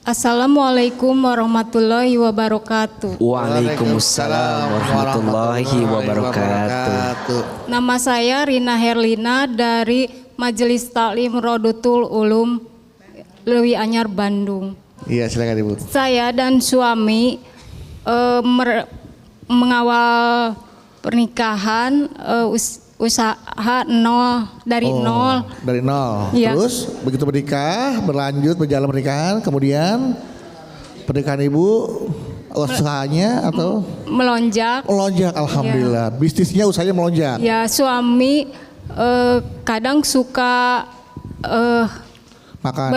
Assalamualaikum warahmatullahi wabarakatuh. Waalaikumsalam warahmatullahi wabarakatuh. Nama saya Rina Herlina dari Majelis Taklim Rodotul Ulum Lewi Anyar Bandung. Iya, silakan Ibu. Saya dan suami mengawal pernikahan usaha nol dari nol. Dari nol. Ya. Terus begitu menikah, berlanjut berjalan pernikahan, kemudian pernikahan Ibu usahanya atau melonjak. Melonjak, alhamdulillah. Ya. Bisnisnya usahanya melonjak. Ya, suami kadang suka makan.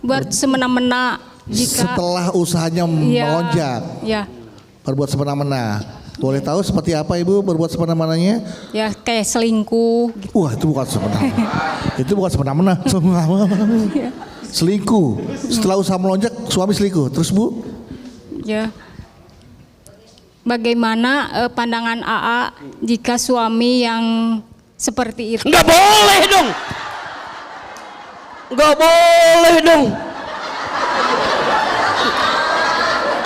Buat semena-mena jika setelah usahanya melonjak. Ya. Berbuat semena-mena. Boleh tahu seperti apa Ibu berbuat semena-menanya? Ya, kayak selingkuh gitu. Wah, itu bukan semena-mena. Itu bukan semena-mena. Selingkuh. Setelah usaha melonjak, suami selingkuh. Terus Bu? Ya. Bagaimana pandangan AA jika suami yang seperti itu? Nggak boleh dong. Nggak boleh dong.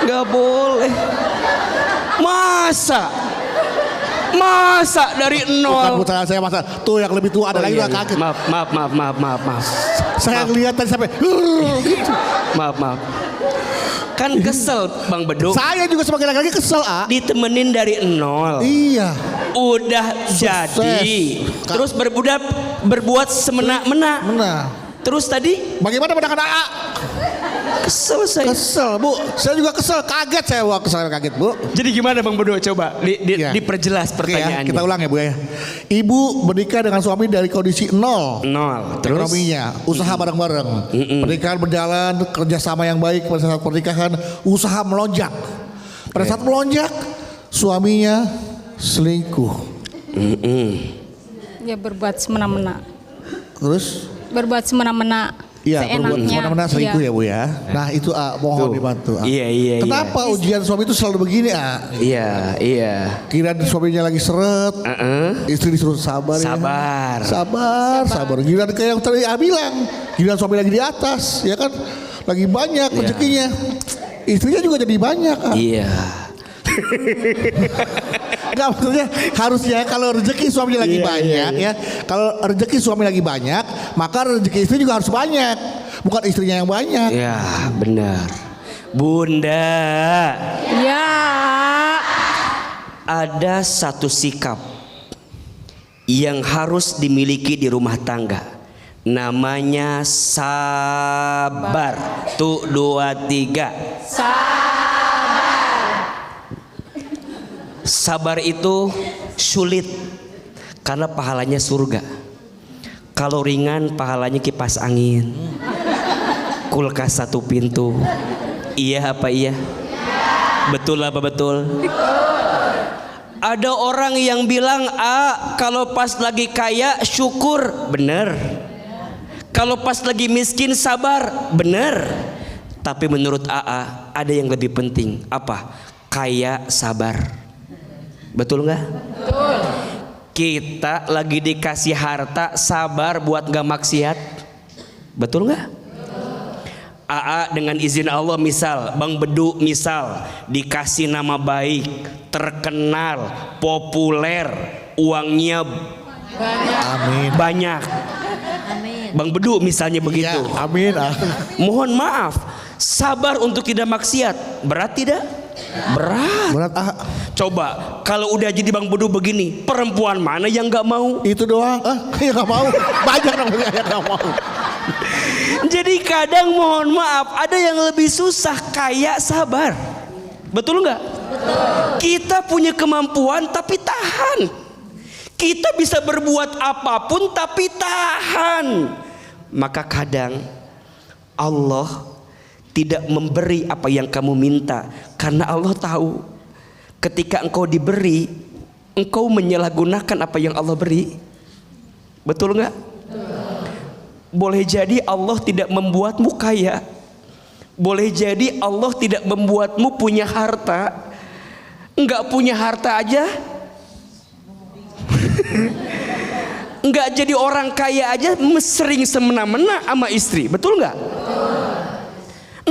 Nggak boleh. Masa dari nol. Bukan saya masa tuh yang lebih tua ada lagi iya, kaget. Maaf. Saya lihat tadi sampai gitu. Maaf. Kan kesel Bang Beduk. Saya juga sebagai laki-laki kesel, Ditemenin dari nol. Iya. Udah sukses. Jadi. Terus berbuat semena-mena. Terus tadi bagaimana pandangan AA? Kesel saya. Kesel Bu. Saya juga kesel. Kaget saya. Wah, kaget Bu. Jadi gimana Bang Beduk? Coba diperjelas pertanyaannya. Kita ulang ya Bu ya. Ibu menikah dengan suami dari kondisi nol. Terus ekonominya, usaha bareng-bareng. Pernikahan berjalan, kerjasama yang baik pada saat pernikahan, usaha melonjak. Pada saat melonjak, suaminya selingkuh. Ya, berbuat semena-mena. Terus? Berbuat semena-mena. Iya, berbuat semena-mena selingkuh ya Bu ya. Nah itu mohon dibantu. Iya. Kenapa ujian suami itu selalu begini Iya. Kira suaminya lagi seret, istri disuruh sabar. Gila kayak yang tadi bilang, gila suami lagi di atas, ya kan, lagi banyak rezekinya, istrinya juga jadi banyak. Iya. Enggak, maksudnya harusnya kalau rezeki suaminya lagi banyak ya. Kalau rezeki suami lagi banyak, maka rezeki istri juga harus banyak. Bukan istrinya yang banyak. Ya, benar. Bunda. Ya. Ada satu sikap yang harus dimiliki di rumah tangga. Namanya sabar. Tuh 2 3. Sabar itu sulit karena pahalanya surga. Kalau ringan pahalanya kipas angin, kulkas 1 pintu. Iya apa iya? Betul apa betul? Ada orang yang bilang kalau pas lagi kaya syukur, bener. Kalau pas lagi miskin sabar, bener. Tapi menurut AA ada yang lebih penting. Apa? Kaya sabar. Betul nggak? Betul. Kita lagi dikasih harta sabar buat nggak maksiat. Betul nggak? AA dengan izin Allah misal, Bang Bedu misal dikasih nama baik, terkenal, populer, uangnya banyak. Amin. Bang Bedu misalnya begitu. Ya, amin. Mohon maaf, sabar untuk tidak maksiat berat tidak? Berat. Coba kalau udah jadi Bang Bedu begini, perempuan mana yang nggak mau? Itu doang. Yang nggak mau. Banyak dong yang nggak mau. Jadi kadang mohon maaf, ada yang lebih susah kaya sabar. Betul nggak? Kita punya kemampuan tapi tahan. Kita bisa berbuat apapun tapi tahan. Maka kadang Allah tidak memberi apa yang kamu minta karena Allah tahu ketika engkau diberi, engkau menyalahgunakan apa yang Allah beri. Betul nggak? Boleh jadi Allah tidak membuatmu kaya, boleh jadi Allah tidak membuatmu punya harta. Enggak punya harta aja, enggak jadi orang kaya aja sering semena-mena sama istri. Betul nggak?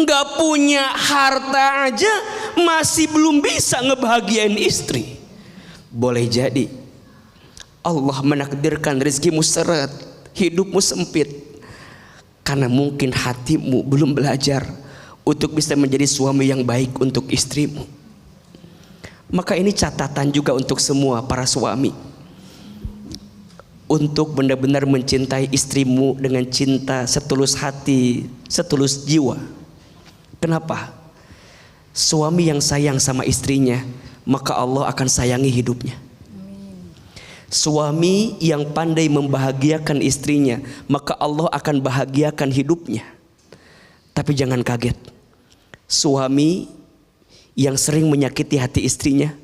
nggak punya harta aja masih belum bisa ngebahagiain istri. Boleh jadi Allah menakdirkan rezekimu seret, hidupmu sempit, karena mungkin hatimu belum belajar untuk bisa menjadi suami yang baik untuk istrimu. Maka ini catatan juga untuk semua para suami, untuk benar-benar mencintai istrimu dengan cinta setulus hati, setulus jiwa. Kenapa? Suami yang sayang sama istrinya, maka Allah akan sayangi hidupnya. Suami yang pandai membahagiakan istrinya, maka Allah akan bahagiakan hidupnya. Tapi jangan kaget, suami yang sering menyakiti hati istrinya,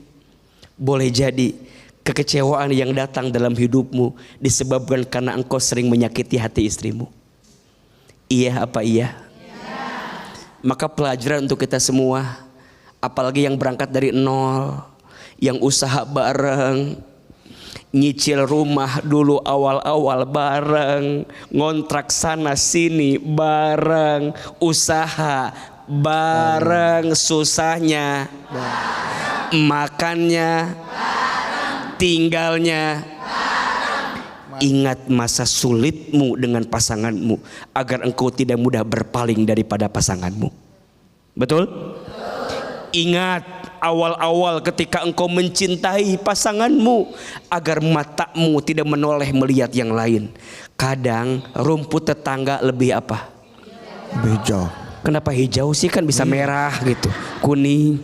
boleh jadi kekecewaan yang datang dalam hidupmu disebabkan karena engkau sering menyakiti hati istrimu. Iya apa iya? Maka pelajaran untuk kita semua, apalagi yang berangkat dari nol, yang usaha bareng, nyicil rumah dulu awal-awal bareng, ngontrak sana sini bareng, usaha bareng, susahnya makannya, tinggalnya. Ingat masa sulitmu dengan pasanganmu agar engkau tidak mudah berpaling daripada pasanganmu. Betul? Ingat awal-awal ketika engkau mencintai pasanganmu agar matamu tidak menoleh melihat yang lain. Kadang rumput tetangga lebih apa? Hijau. Kenapa hijau sih, kan bisa merah gitu, kuning.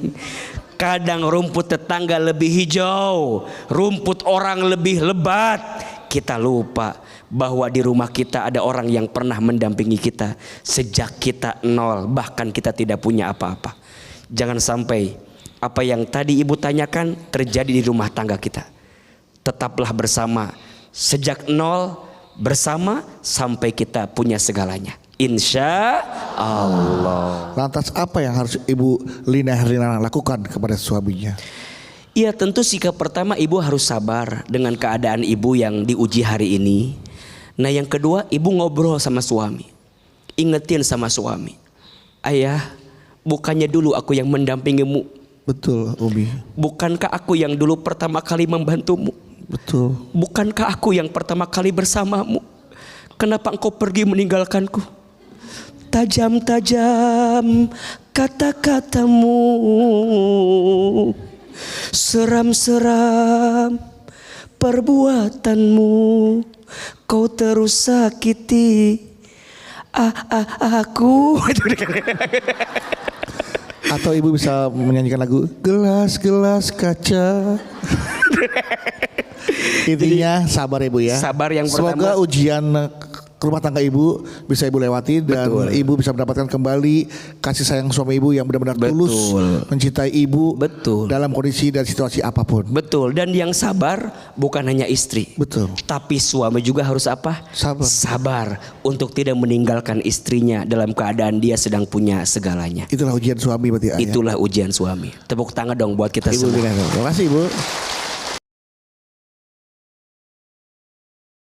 Kadang rumput tetangga lebih hijau, rumput orang lebih lebat. Kita lupa bahwa di rumah kita ada orang yang pernah mendampingi kita sejak kita nol, bahkan kita tidak punya apa-apa. Jangan sampai apa yang tadi ibu tanyakan terjadi di rumah tangga kita. Tetaplah bersama sejak nol, bersama sampai kita punya segalanya, insya Allah. Lantas apa yang harus Ibu Lina Herlina lakukan kepada suaminya? Ya tentu sikap pertama, ibu harus sabar dengan keadaan ibu yang diuji hari ini. Nah yang kedua, ibu ngobrol sama suami, ingetin sama suami, ayah, bukannya dulu aku yang mendampingimu? Betul, Umi. Bukankah aku yang dulu pertama kali membantumu? Betul. Bukankah aku yang pertama kali bersamamu? Kenapa engkau pergi meninggalkanku? Tajam-tajam kata-katamu, seram-seram perbuatanmu, kau terus sakiti aku. Atau ibu bisa menyanyikan lagu Gelas-gelas kaca. Intinya sabar ibu ya. Sabar yang Semoga pertama. ujian rumah tangga ibu bisa ibu lewati dan Betul. ibu bisa mendapatkan kembali kasih sayang suami ibu yang benar-benar tulus mencintai ibu. Betul. Dalam kondisi dan situasi apapun. Betul. Dan yang sabar bukan hanya istri. Betul. Tapi suami juga harus apa? Sabar. Sabar untuk tidak meninggalkan istrinya dalam keadaan dia sedang punya segalanya. Itulah ujian suami berarti ayah. Itulah ujian suami. Tepuk tangan dong buat kita Ibu semua. Lina. Terima kasih ibu.